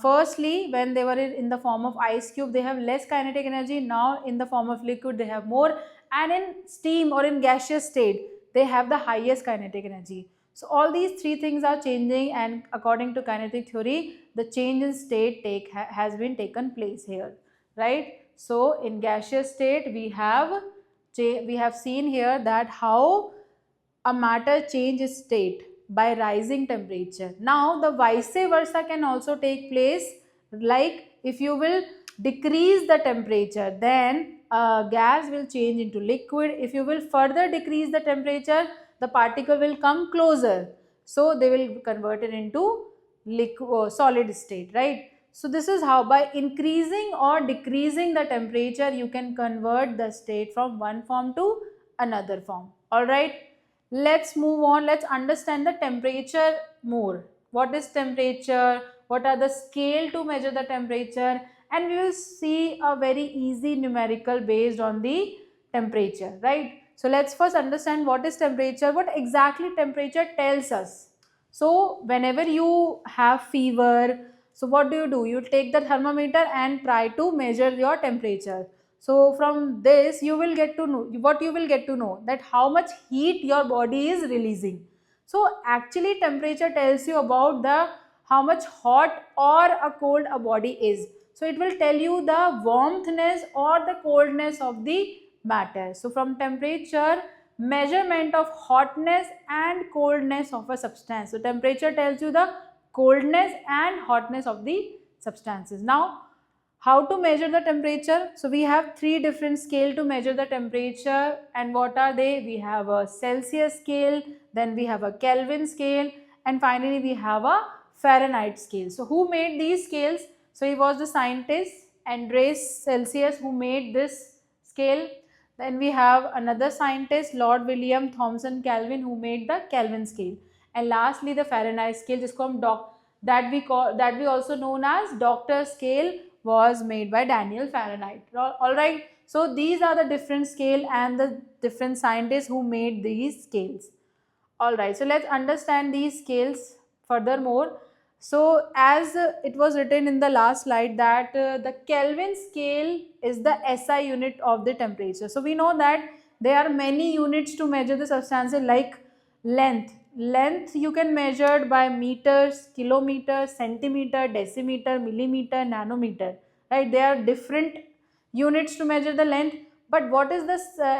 Firstly, when they were in the form of ice cube, they have less kinetic energy. Now in the form of liquid, they have more, and in steam or in gaseous state, they have the highest kinetic energy. So all these three things are changing, and according to kinetic theory, the change in state has been taken place here, right? So in gaseous state, we have seen here that how a matter changes state by rising temperature. Now the vice versa can also take place, like if you will decrease the temperature, then gas will change into liquid. If you will further decrease the temperature, the particle will come closer, so they will convert it into liquid, solid state, right? So this is how, by increasing or decreasing the temperature, you can convert the state from one form to another form. All right, let's move on. Let's understand the temperature more. What is temperature? What are the scale to measure the temperature? And we will see a very easy numerical based on the temperature, right? So let's first understand what is temperature, what exactly temperature tells us. So whenever you have fever, so what do? You take the thermometer and try to measure your temperature. So from this you will get to know, what you will get to know, that how much heat your body is releasing. So actually temperature tells you about the how much hot or a cold a body is. So it will tell you the warmthness or the coldness of the matter. So from temperature, measurement of hotness and coldness of a substance. So temperature tells you the coldness and hotness of the substances. Now how to measure the temperature? So we have three different scale to measure the temperature, and what are they? We have a Celsius scale, then we have a Kelvin scale, and finally we have a Fahrenheit scale. So who made these scales? So he was the scientist Andreas Celsius who made this scale. Then we have another scientist, Lord William Thomson Kelvin, who made the Kelvin scale. And lastly, the Fahrenheit scale, जिसको हम that we also known as Doctor scale, was made by Daniel Fahrenheit. All right. So these are the different scale and the different scientists who made these scales. All right. So let's understand these scales furthermore. So as it was written in the last slide that the Kelvin scale is the SI unit of the temperature. So we know that there are many units to measure the substance like length. Length you can measure by meters, kilometer, centimeter, decimeter, millimeter, nanometer. Right? There are different units to measure the length. But what is the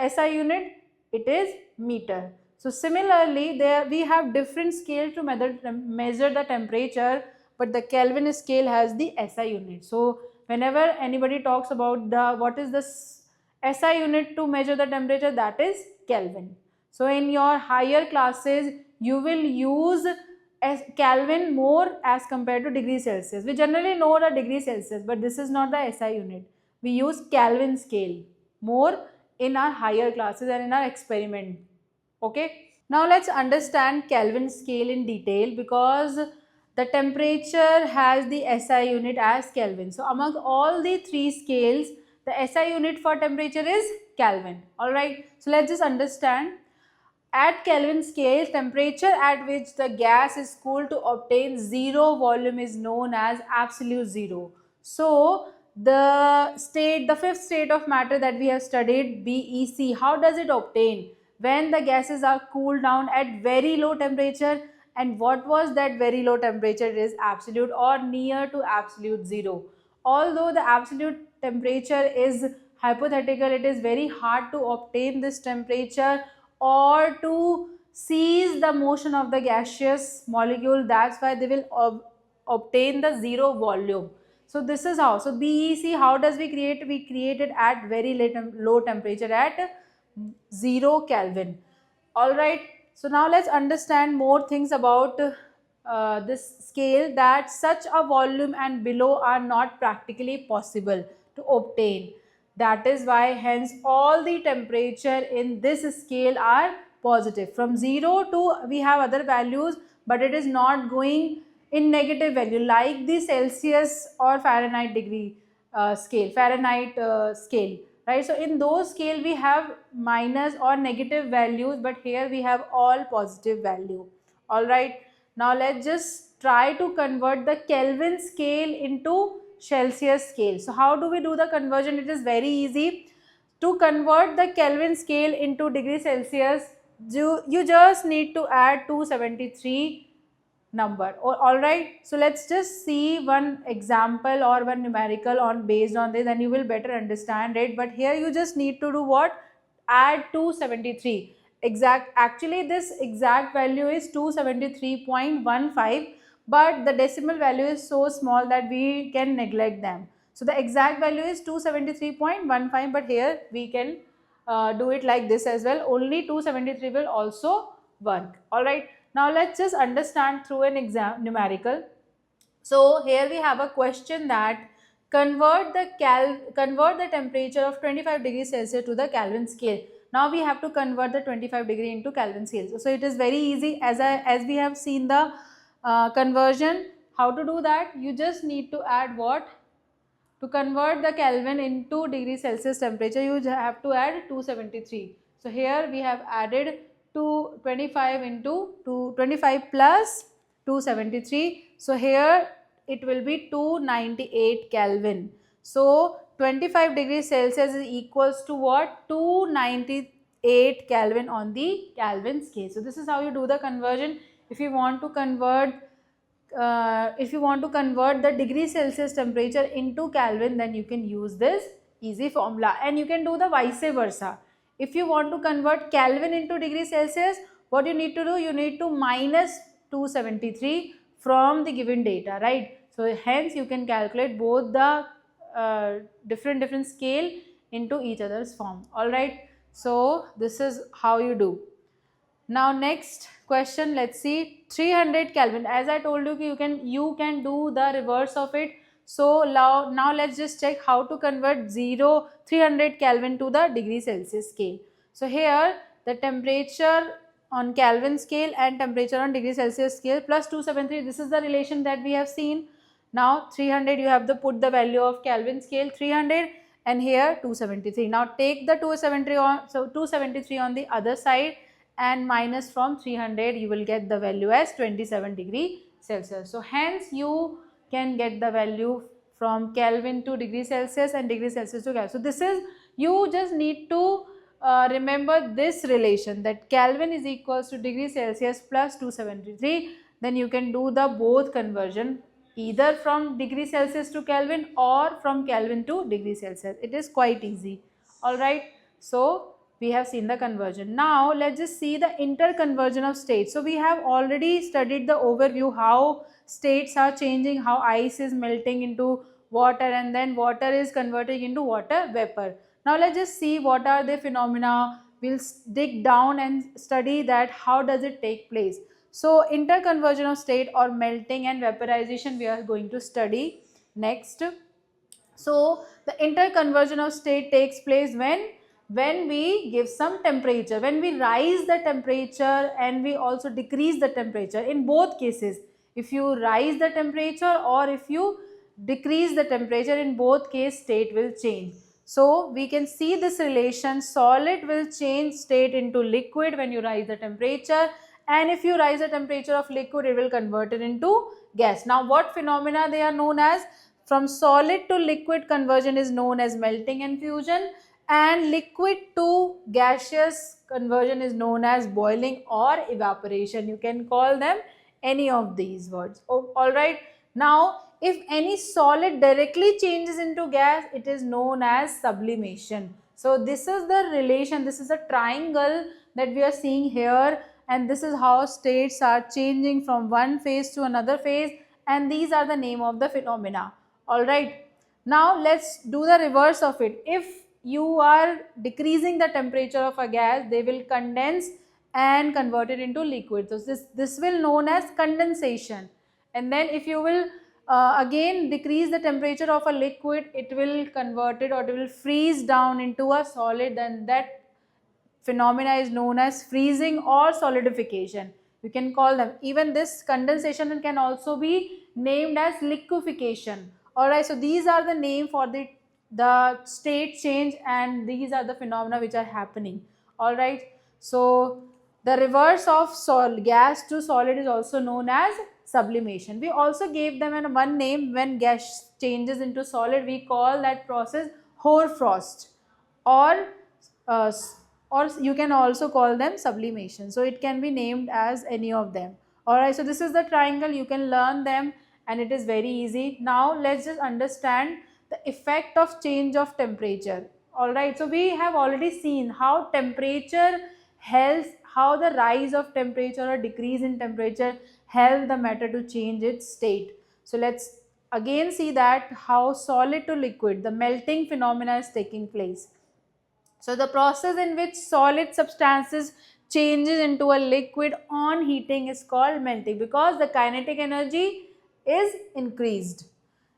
SI unit? It is meter. So similarly, there we have different scale to measure the temperature, but the Kelvin scale has the SI unit. So whenever anybody talks about the what is the SI unit to measure the temperature, that is Kelvin. So in your higher classes, you will use Kelvin more as compared to degree Celsius. We generally know the degree Celsius, but this is not the SI unit. We use Kelvin scale more in our higher classes and in our experiment. Okay. Now let's understand Kelvin scale in detail because the temperature has the SI unit as Kelvin. So among all the three scales, the SI unit for temperature is Kelvin. Alright. So let's just understand. At Kelvin scale, temperature at which the gas is cooled to obtain zero volume is known as absolute zero. So the fifth state of matter that we have studied, BEC, how does it obtain? When the gases are cooled down at very low temperature, and what was that very low temperature? It is absolute or near to absolute zero. Although the absolute temperature is hypothetical, it is very hard to obtain this temperature or to seize the motion of the gaseous molecule. That's why they will obtain the zero volume. So this is how. So BEC, how does we create? We create it at very low temperature at 0 Kelvin. Alright, so now let's understand more things about this scale, that such a volume and below are not practically possible to obtain. That is why hence all the temperature in this scale are positive. From 0 to we have other values, but it is not going in negative value like the Celsius or Fahrenheit degree scale, scale. Right, so in those scale we have minus or negative values, but here we have all positive value. All right, now let's just try to convert the Kelvin scale into Celsius scale. So how do we do the conversion? It is very easy. To convert the Kelvin scale into degree Celsius, you just need to add 273 number. Alright, so let's just see one example or one numerical on based on this, and you will better understand it. But here you just need to do what? Add 273. Actually this exact value is 273.15, but the decimal value is so small that we can neglect them. So the exact value is 273.15, but here we can do it like this as well. Only 273 will also work. Alright. Now let's just understand through an exam numerical. So here we have a question that convert the temperature of 25 degrees Celsius to the Kelvin scale. Now we have to convert the 25 degree into Kelvin scale. So it is very easy, as we have seen the conversion. How to do that? You just need to add what? To convert the Kelvin into degree Celsius temperature, you have to add 273. So here we have added 25 into 25 plus 273. So here it will be 298 Kelvin. So 25 degrees Celsius is equals to what? 298 Kelvin on the Kelvin scale. So this is how you do the conversion. If you want to convert the degree Celsius temperature into Kelvin, then you can use this easy formula, and you can do the vice versa. If you want to convert Kelvin into degree Celsius, what you need to do? You need to minus 273 from the given data, right? So hence you can calculate both the different scale into each other's form. Alright, so this is how you do. Now next question, let's see. 300 Kelvin. As I told you, you can do the reverse of it. So now let's just check how to convert 300 Kelvin to the degree Celsius scale. So here the temperature on Kelvin scale and temperature on degree Celsius scale plus 273, this is the relation that we have seen. Now 300, you have to put the value of Kelvin scale 300 and here 273. Now take the 273 on, so 273 on the other side and minus from 300, you will get the value as 27 degree Celsius. So hence you can get the value from Kelvin to degree Celsius and degree Celsius to Kelvin. So this is, you just need to remember this relation, that Kelvin is equals to degree Celsius plus 273. Then you can do the both conversion, either from degree Celsius to Kelvin or from Kelvin to degree Celsius. It is quite easy. Alright. So we have seen the conversion. Now let's just see the interconversion of states. So we have already studied the overview, how states are changing, how ice is melting into water and then water is converting into water vapor. Now let's just see what are the phenomena. We'll dig down and study that how does it take place. So interconversion of state or melting and vaporization we are going to study next. So the interconversion of state takes place when we give some temperature, when we rise the temperature and we also decrease the temperature. In both cases, if you rise the temperature or if you decrease the temperature, in both case state will change. So we can see this relation, solid will change state into liquid when you rise the temperature, and if you rise the temperature of liquid, it will convert it into gas. Now what phenomena they are known as? From solid to liquid conversion is known as melting and fusion, and liquid to gaseous conversion is known as boiling or evaporation. You can call them any of these words. Alright. Now if any solid directly changes into gas, it is known as sublimation. So this is the relation, this is a triangle that we are seeing here, and this is how states are changing from one phase to another phase, and these are the name of the phenomena. Alright. Now let's do the reverse of it. If you are decreasing the temperature of a gas, they will condense and convert it into liquid. So this will known as condensation. And then if you will again decrease the temperature of a liquid, it will convert it or it will freeze down into a solid, then that phenomena is known as freezing or solidification. You can call them, even this condensation can also be named as liquefaction. Alright, so these are the name for the state change, and these are the phenomena which are happening. Alright, so the reverse of gas to solid is also known as sublimation. We also gave them one name. When gas changes into solid, we call that process hoarfrost, or you can also call them sublimation. So it can be named as any of them. Alright, so this is the triangle, you can learn them and it is very easy. Now let's just understand the effect of change of temperature. Alright, so we have already seen how temperature helps, how the rise of temperature or decrease in temperature help the matter to change its state. So let's again see that how solid to liquid, the melting phenomena is taking place. So the process in which solid substances changes into a liquid on heating is called melting, because the kinetic energy is increased,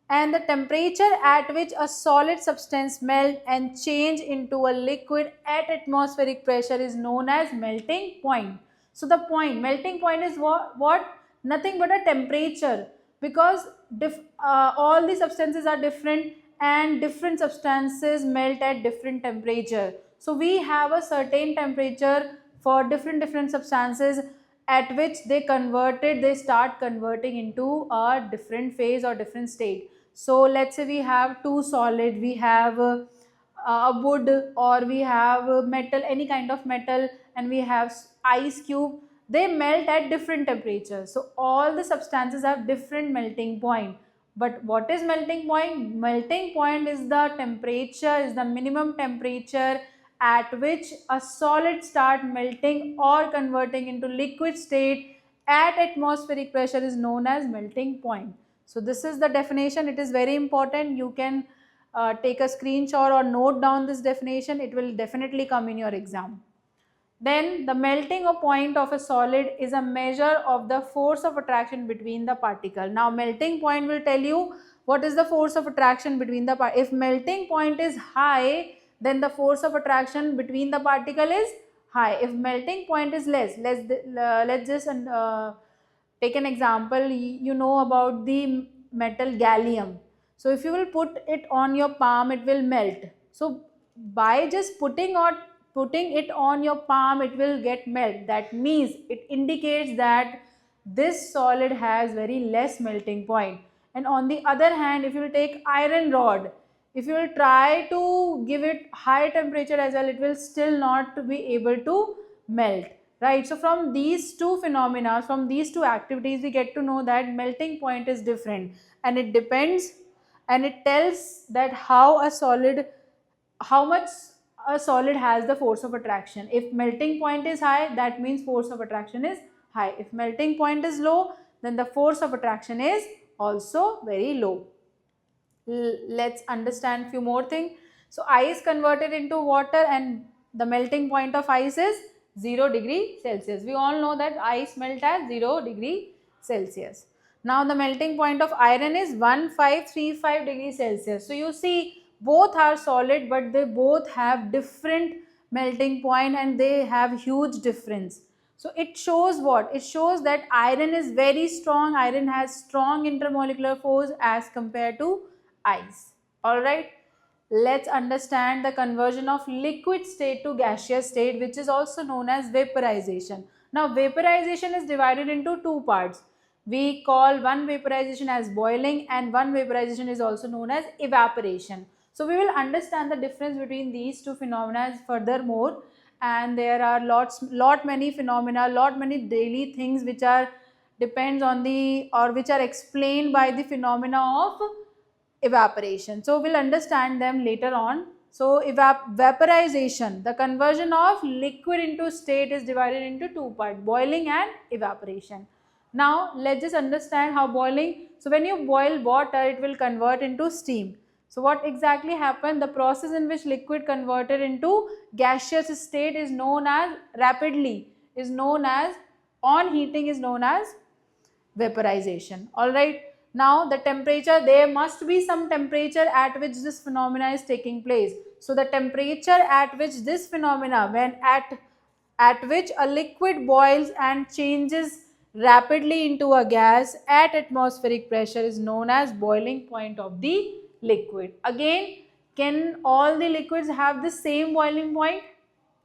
and the temperature at which a solid substance melt and change into a liquid at atmospheric pressure is known as melting point. So the melting point is what? Nothing but a temperature, because all the substances are different and different substances melt at different temperature. So we have a certain temperature for different substances at which they start converting into a different phase or different state. So let's say we have two solid, we have a wood, or we have metal, any kind of metal, and we have ice cube. They melt at different temperatures. So all the substances have different melting point. But what is melting point? Melting point is the temperature, is the minimum temperature at which a solid start melting or converting into liquid state at atmospheric pressure is known as melting point. So this is the definition. It is very important. You can take a screenshot or note down this definition. It will definitely come in your exam. Then the melting point of a solid is a measure of the force of attraction between the particle. Now melting point will tell you what is the force of attraction between the part? If melting point is high, then the force of attraction between the particle is high. If melting point is less, let's just take an example. You know about the metal gallium. So if you will put it on your palm, it will melt. So by just putting it on your palm, it will get melt. That means it indicates that this solid has very less melting point. And on the other hand, if you will take iron rod, if you will try to give it high temperature as well, it will still not be able to melt, right? So from these two phenomena, from these two activities, we get to know that melting point is different, and it depends, and it tells that how much a solid has the force of attraction. If melting point is high, that means force of attraction is high. If melting point is low, then the force of attraction is also very low. Let's understand few more things. So ice converted into water, and the melting point of ice is 0 degree Celsius. We all know that ice melt at 0 degree Celsius. Now the melting point of iron is 1535 degree Celsius. So you see, both are solid, but they both have different melting point and they have huge difference. So it shows what? It shows that iron is very strong. Iron has strong intermolecular force as compared to ice. Alright, let's understand the conversion of liquid state to gaseous state, which is also known as vaporization. Now vaporization is divided into two parts. We call one vaporization as boiling, and one vaporization is also known as evaporation. So we will understand the difference between these two phenomena furthermore, and there are lot many phenomena, lot many daily things which are depends on the, or which are explained by the phenomena of evaporation. So we'll understand them later on. So vaporization, the conversion of liquid into state, is divided into two parts, boiling and evaporation. Now let's just understand how boiling. So when you boil water, it will convert into steam. So what exactly happened? The process in which liquid converted into gaseous state is known as rapidly, is known as, on heating, is known as vaporization. Alright. Now the temperature, there must be some temperature at which this phenomena is taking place. So the temperature at which this phenomena, when at which a liquid boils and changes rapidly into a gas at atmospheric pressure, is known as boiling point of the liquid. Again, can all the liquids have the same boiling point?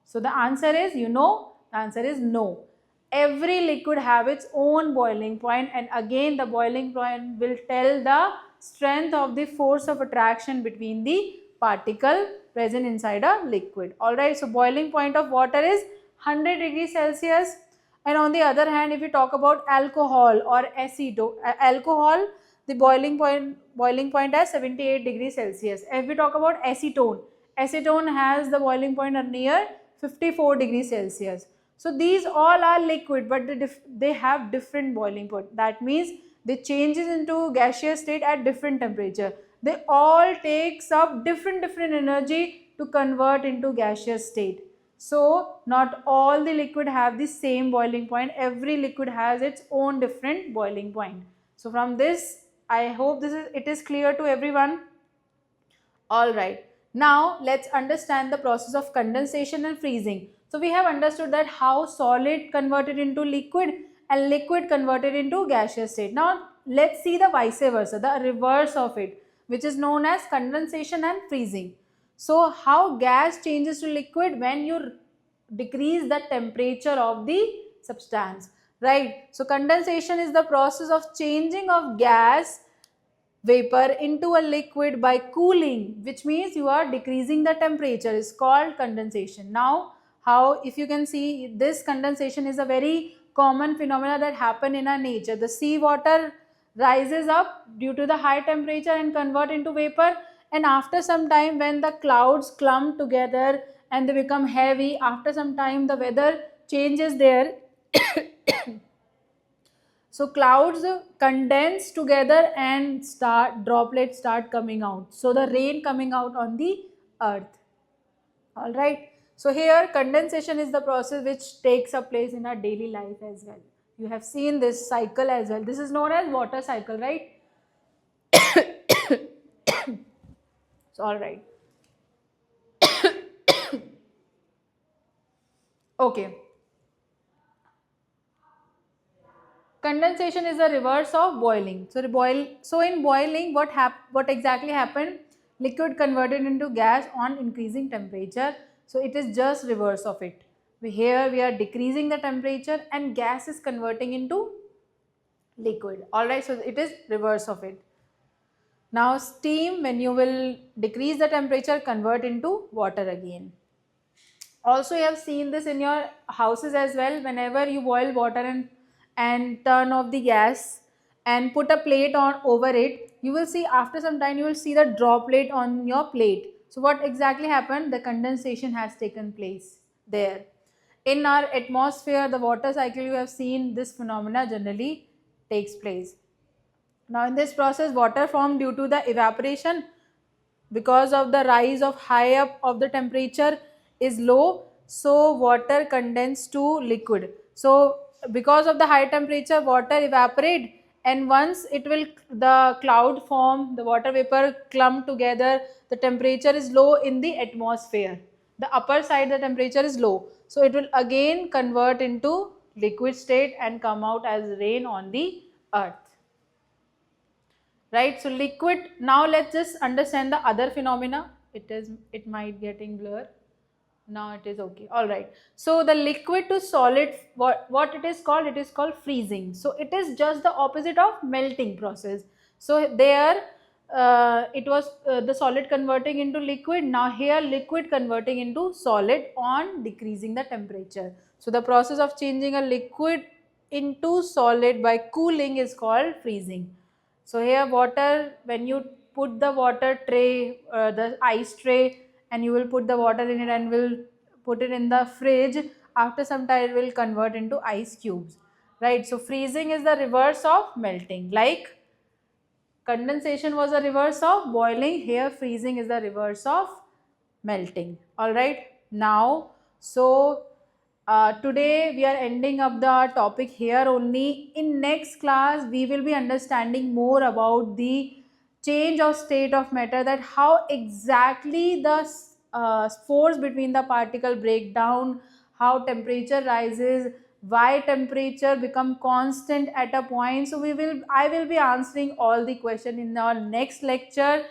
So the answer is, the answer is no. Every liquid have its own boiling point, and again the boiling point will tell the strength of the force of attraction between the particle present inside a liquid. Alright, so boiling point of water is 100 degrees Celsius. And on the other hand, if we talk about alcohol or alcohol, the boiling point as 78 degrees Celsius. If we talk about acetone has the boiling point near 54 degrees Celsius. So these all are liquid, but they have different boiling point. That means they changes into gaseous state at different temperature. They all takes up different energy to convert into gaseous state. So not all the liquid have the same boiling point. Every liquid has its own different boiling point. So from this, I hope it is clear to everyone. Alright, now let's understand the process of condensation and freezing. So we have understood that how solid converted into liquid and liquid converted into gaseous state. Now let's see the vice versa, the reverse of it, which is known as condensation and freezing. So how gas changes to liquid when you decrease the temperature of the substance, right? So condensation is the process of changing of gas vapor into a liquid by cooling, which means you are decreasing the temperature, is called condensation. Now how, if you can see, this condensation is a very common phenomena that happen in our nature. The sea water rises up due to the high temperature and convert into vapor, and after some time when the clouds clump together and they become heavy, after some time the weather changes there. So clouds condense together and droplets start coming out. So the rain coming out on the earth. Alright. So here condensation is the process which takes a place in our daily life as well. You have seen this cycle as well. This is known as water cycle, right? So all right. Okay. Condensation is the reverse of boiling. So in boiling, what exactly happened? Liquid converted into gas on increasing temperature. So it is just reverse of it. Here we are decreasing the temperature and gas is converting into liquid. Alright, so it is reverse of it. Now steam, when you will decrease the temperature, convert into water again. Also you have seen this in your houses as well. Whenever you boil water and turn off the gas and put a plate on over it, you will see after some time you will see the droplet on your plate. So what exactly happened? The condensation has taken place there. In our atmosphere, the water cycle, you have seen this phenomena generally takes place. Now in this process, water formed due to the evaporation because of the rise of high up of the temperature is low, so water condense to liquid. So because of the high temperature, water evaporate, and once it will, the cloud form, the water vapor clump together, the temperature is low in the atmosphere, the upper side the temperature is low, so it will again convert into liquid state and come out as rain on the earth. Right, so liquid, now let's just understand the other phenomena. It might getting blur. Now it is okay. All right, so the liquid to solid, what it is called? It is called freezing. So it is just the opposite of melting process. So there it was the solid converting into liquid. Now here liquid converting into solid on decreasing the temperature. So the process of changing a liquid into solid by cooling is called freezing. So here water, when you put the water tray, the ice tray, and you will put the water in it and will put it in the fridge, after some time it will convert into ice cubes. Right, so freezing is the reverse of melting. Like condensation was the reverse of boiling, here freezing is the reverse of melting. All right, now so today we are ending up the topic here only. In next class we will be understanding more about the change of state of matter, that how exactly the force between the particle break down, how temperature rises, why temperature become constant at a point. So I will be answering all the question in our next lecture.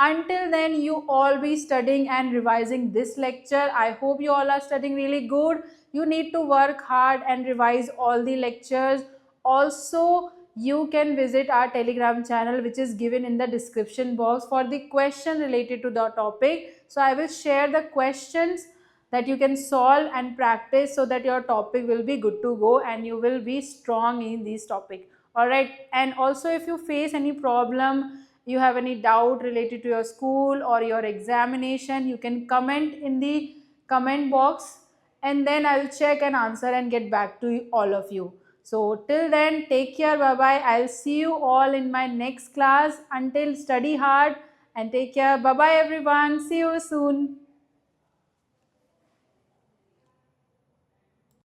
Until then, you all be studying and revising this lecture. I hope you all are studying really good. You need to work hard and revise all the lectures. Also, you can visit our Telegram channel, which is given in the description box, for the question related to the topic. So I will share the questions that you can solve and practice, so that your topic will be good to go and you will be strong in this topic. All right, and also if you face any problem, you have any doubt related to your school or your examination, you can comment in the comment box, and then I'll check and answer and get back to all of you. So till then, take care, bye bye. I'll see you all in my next class. Until, study hard and take care. Bye bye everyone. See you soon.